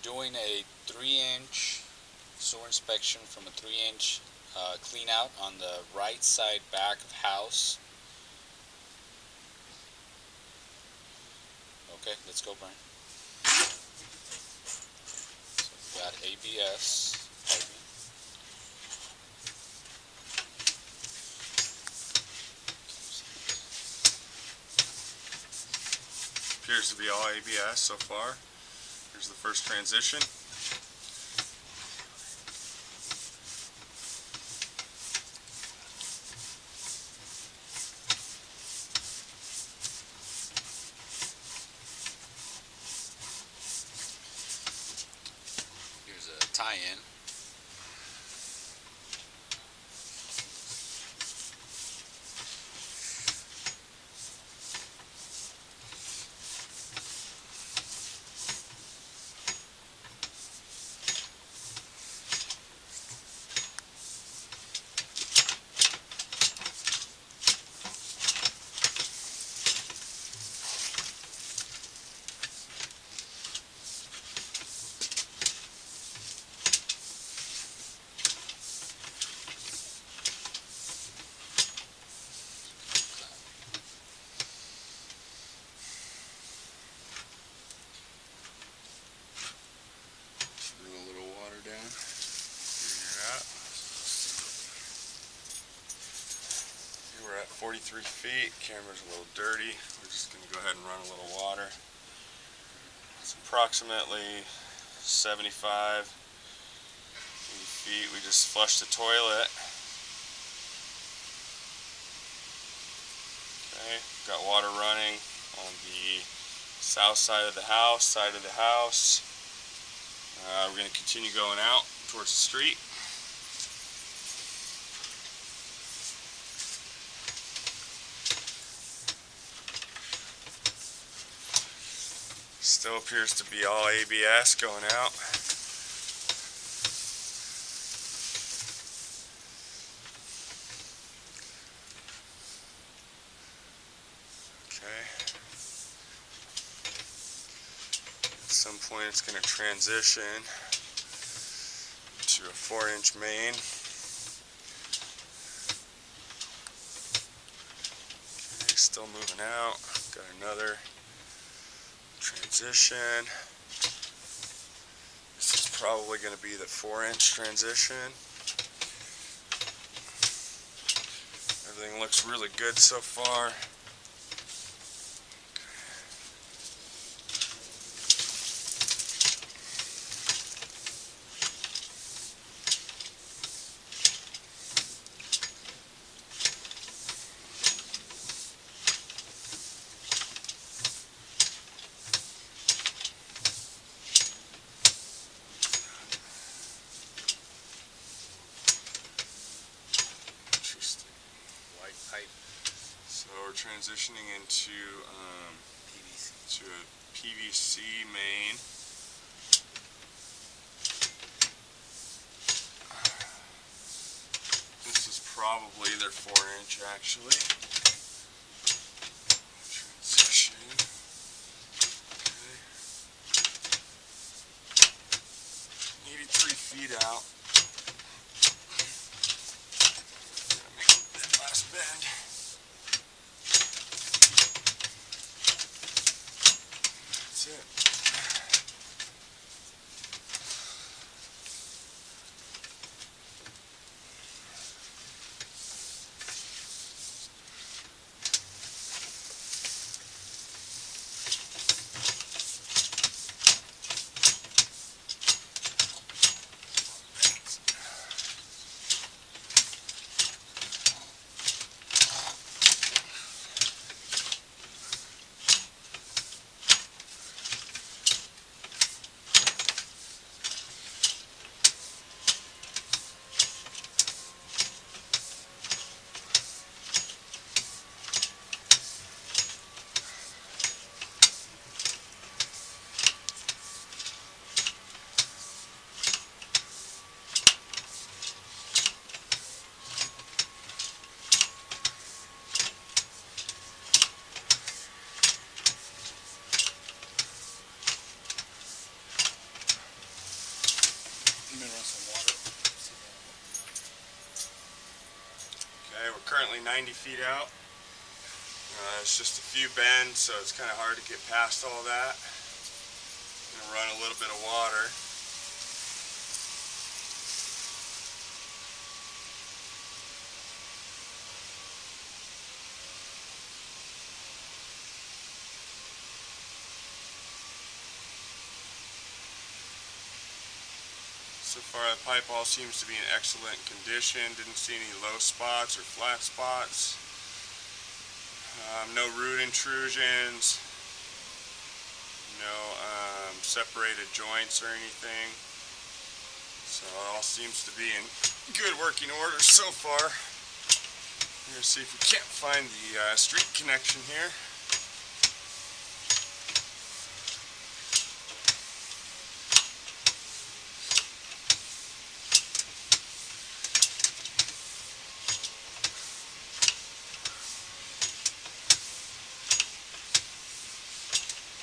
doing a 3-inch sewer inspection from a 3-inch clean out on the right side back of house. Okay, let's go, Brian. So we got ABS piping. Appears to be all ABS so far. Here's the first transition. Here's a tie-in. Bring a little water down. Here you're at. Here we're at 43 feet. Camera's a little dirty. We're just going to go ahead and run a little water. It's approximately 75, 80 feet. We just flushed the toilet. Okay, got water running on the south side of the house, we're going to continue going out towards the street. Still appears to be all ABS going out. Okay. At some point it's going to transition to a 4-inch main. Okay, still moving out. Got another transition. This is probably going to be the 4-inch transition. Everything looks really good so far. Pipe. So we're transitioning into PVC. to a PVC main. This is probably their 4-inch actually. Transition. Okay. 83 feet out. Bend. That's it. we're currently 90 feet out. It's just a few bends, so it's kind of hard to get past all that. I'm going to run a little bit of water. So far the pipe all seems to be in excellent condition. Didn't see any low spots or flat spots. No root intrusions. No separated joints or anything. So it all seems to be in good working order so far. We're going to see if we can't find the street connection here.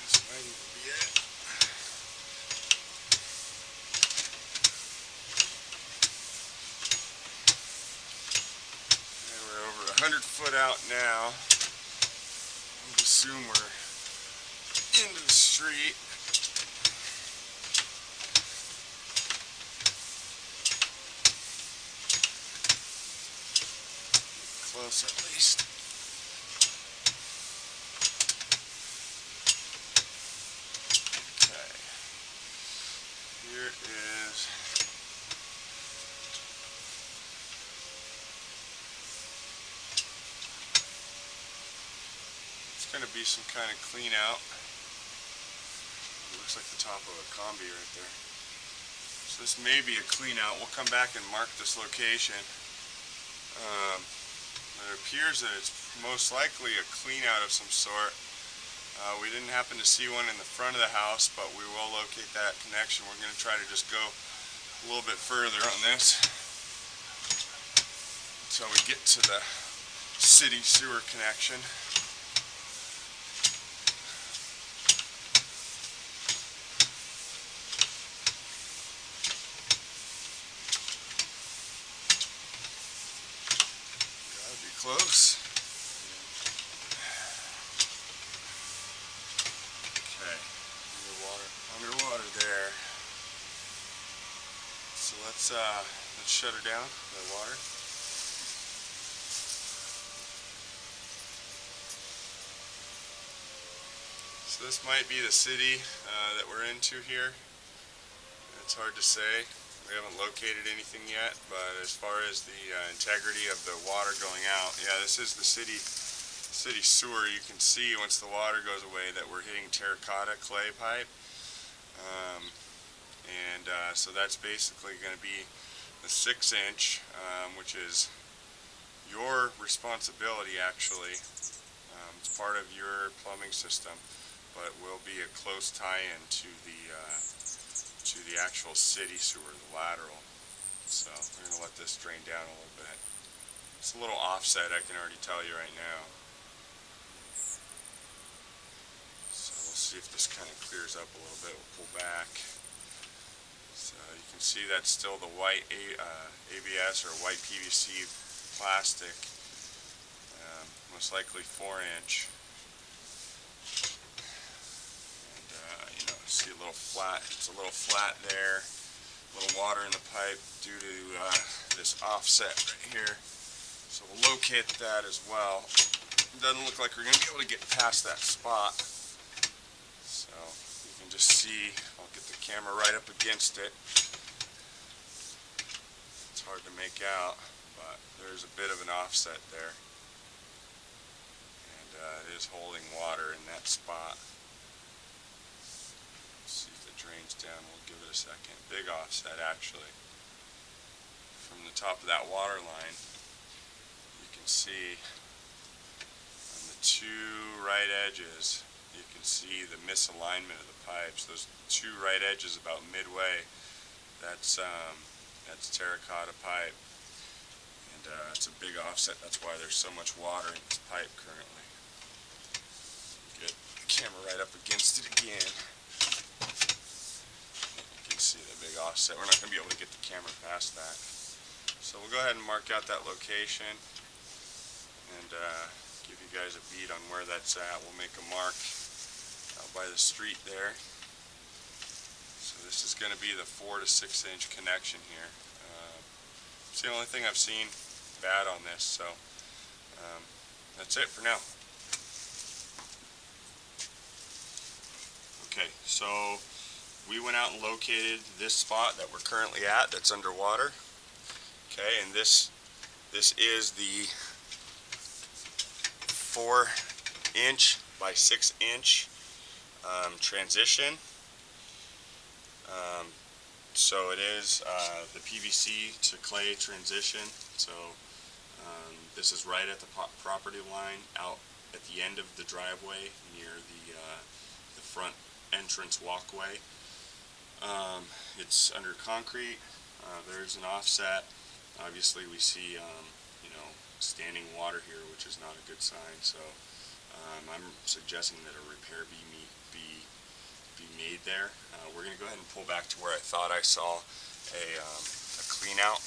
This might even be it. And we're over 100 foot out now. I would assume we're into the street. Close at least. Okay. Here is it's going to be some kind of clean out. It looks like the top of a combi right there. So this may be a clean out. We'll come back and mark this location. It appears that it's most likely a clean out of some sort. We didn't happen to see one in the front of the house, but we will locate that connection. We're going to try to just go a little bit further on this until we get to the city sewer connection. Close. Okay. Underwater there. So let's shut her down, the water. So this might be the city that we're into here. It's hard to say. We haven't located anything yet, but as far as the integrity of the water going out, yeah, this is the city sewer. You can see once the water goes away that we're hitting terracotta clay pipe, so that's basically going to be the 6-inch, which is your responsibility actually. It's part of your plumbing system, but will be a close tie-in to the actual city sewer, the lateral. So we're going to let this drain down a little bit. It's a little offset, I can already tell you right now. So we'll see if this kind of clears up a little bit. We'll pull back. So you can see that's still the white ABS or white PVC plastic, most likely 4-inch. See a little flat, it's a little flat there, a little water in the pipe due to this offset right here. So we'll locate that as well. It doesn't look like we're going to be able to get past that spot. So you can just see, I'll get the camera right up against it. It's hard to make out, but there's a bit of an offset there. And it is holding water in that spot. See if it drains down. We'll give it a second. Big offset actually. From the top of that water line, you can see on the two right edges, you can see the misalignment of the pipes. Those two right edges about midway, that's terracotta pipe, and it's a big offset. That's why there's so much water in this pipe currently. Get the camera right up against it again. See the big offset. We're not going to be able to get the camera past that. So we'll go ahead and mark out that location. and give you guys a beat on where that's at. We'll make a mark out by the street there. So this is going to be the 4 to 6 inch connection here. It's the only thing I've seen bad on this, so that's it for now. Okay, so we went out and located this spot that we're currently at that's underwater. Okay, and this is the 4-inch by 6-inch transition. So it is the PVC to clay transition. So this is right at the property line, out at the end of the driveway near the front entrance walkway. It's under concrete. There's an offset. Obviously, we see standing water here, which is not a good sign. So I'm suggesting that a repair be made there. We're going to go ahead and pull back to where I thought I saw a clean out.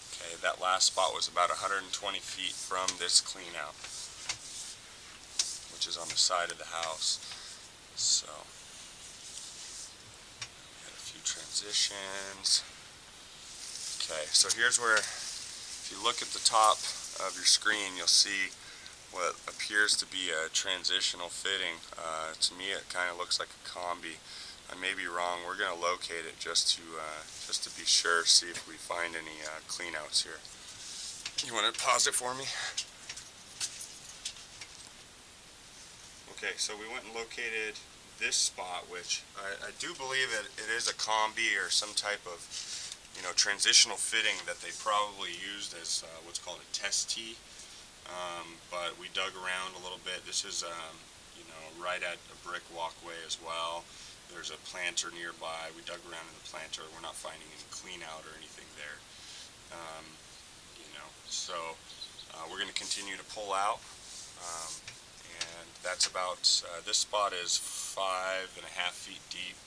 Okay, that last spot was about 120 feet from this clean out, which is on the side of the house. So a few transitions. Okay, so here's where, if you look at the top of your screen, you'll see what appears to be a transitional fitting. To me, it kind of looks like a combi. I may be wrong. We're going to locate it just to be sure, see if we find any clean outs here. You want to pause it for me? Okay, so we went and located this spot, which I do believe it is a combi or some type of transitional fitting that they probably used as what's called a test tee. But we dug around a little bit. This is right at a brick walkway as well. There's a planter nearby. We dug around in the planter. We're not finding any clean out or anything there. So we're going to continue to pull out. And that's about, this spot is 5.5 feet deep.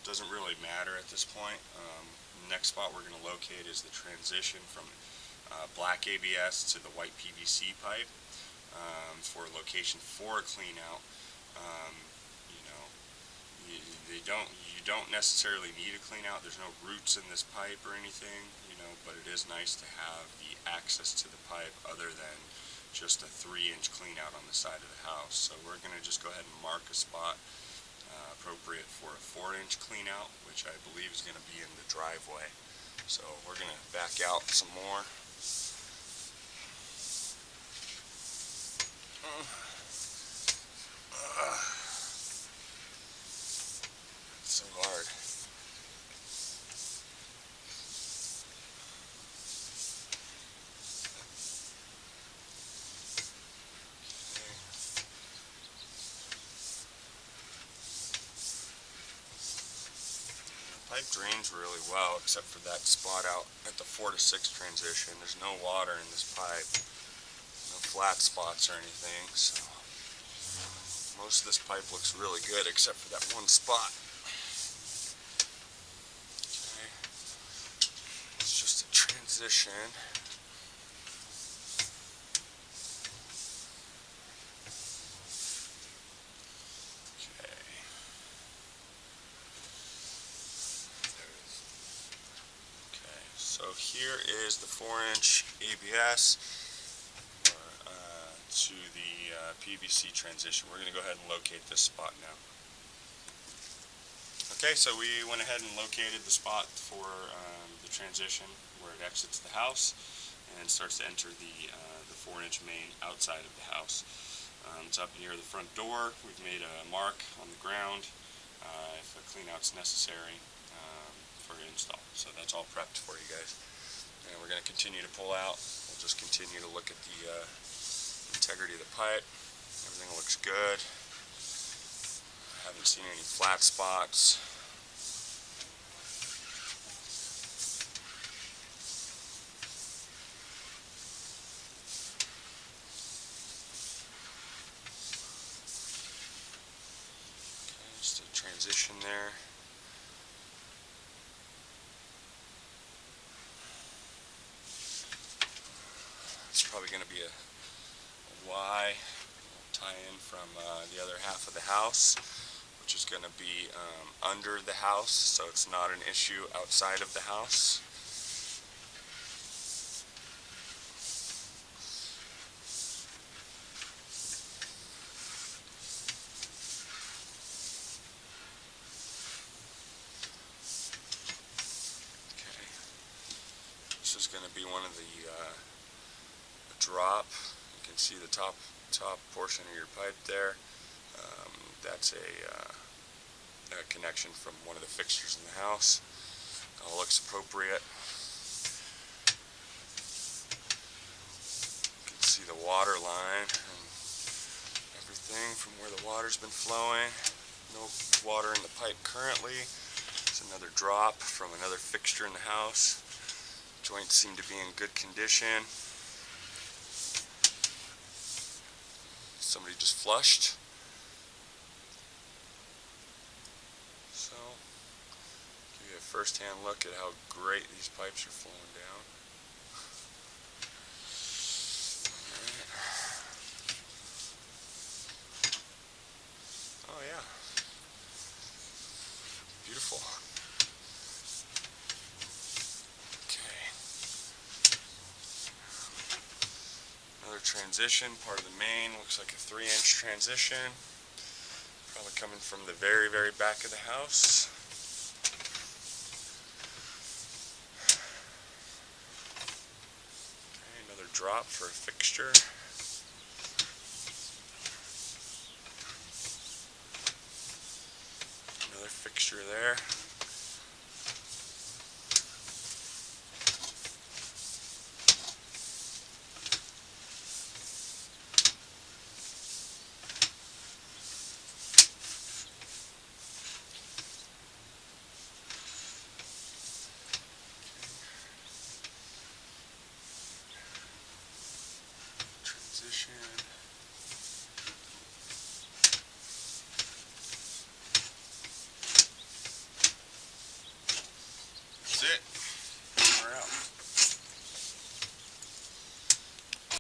Doesn't really matter at this point. The next spot we're going to locate is the transition from black ABS to the white PVC pipe for location for a clean out. You don't necessarily need a clean out. There's no roots in this pipe or anything, but it is nice to have the access to the pipe other than just a 3-inch clean out on the side of the house. So we're going to just go ahead and mark a spot appropriate for a 4-inch clean out, which I believe is going to be in the driveway. So we're going to back out some more. So hard. Pipe drains really well, except for that spot out at the 4 to 6 transition. There's no water in this pipe, no flat spots or anything, so most of this pipe looks really good except for that one spot. Okay, it's just a transition. So here is the 4-inch ABS to the PVC transition. We're going to go ahead and locate this spot now. Okay, so we went ahead and located the spot for the transition where it exits the house and starts to enter the 4-inch main outside of the house. It's up near the front door. We've made a mark on the ground if a clean out's necessary for install. So that's all prepped for you guys. And we're going to continue to pull out. We'll just continue to look at the integrity of the pipe. Everything looks good. Haven't seen any flat spots. Okay, just a transition there. It's probably going to be a Y tie-in from the other half of the house, which is going to be under the house, so it's not an issue outside of the house. Okay. This is going to be one of the drop. You can see the top portion of your pipe there. That's a connection from one of the fixtures in the house. All looks appropriate. You can see the water line and everything from where the water's been flowing. No water in the pipe currently. It's another drop from another fixture in the house. Joints seem to be in good condition. Somebody just flushed. So, give you a first-hand look at how great these pipes are flowing down. All right. Oh yeah, beautiful. Okay. Another transition, part of the main, looks like a 3-inch transition. Probably coming from the very, very back of the house. Okay, another drop for a fixture. Another fixture there.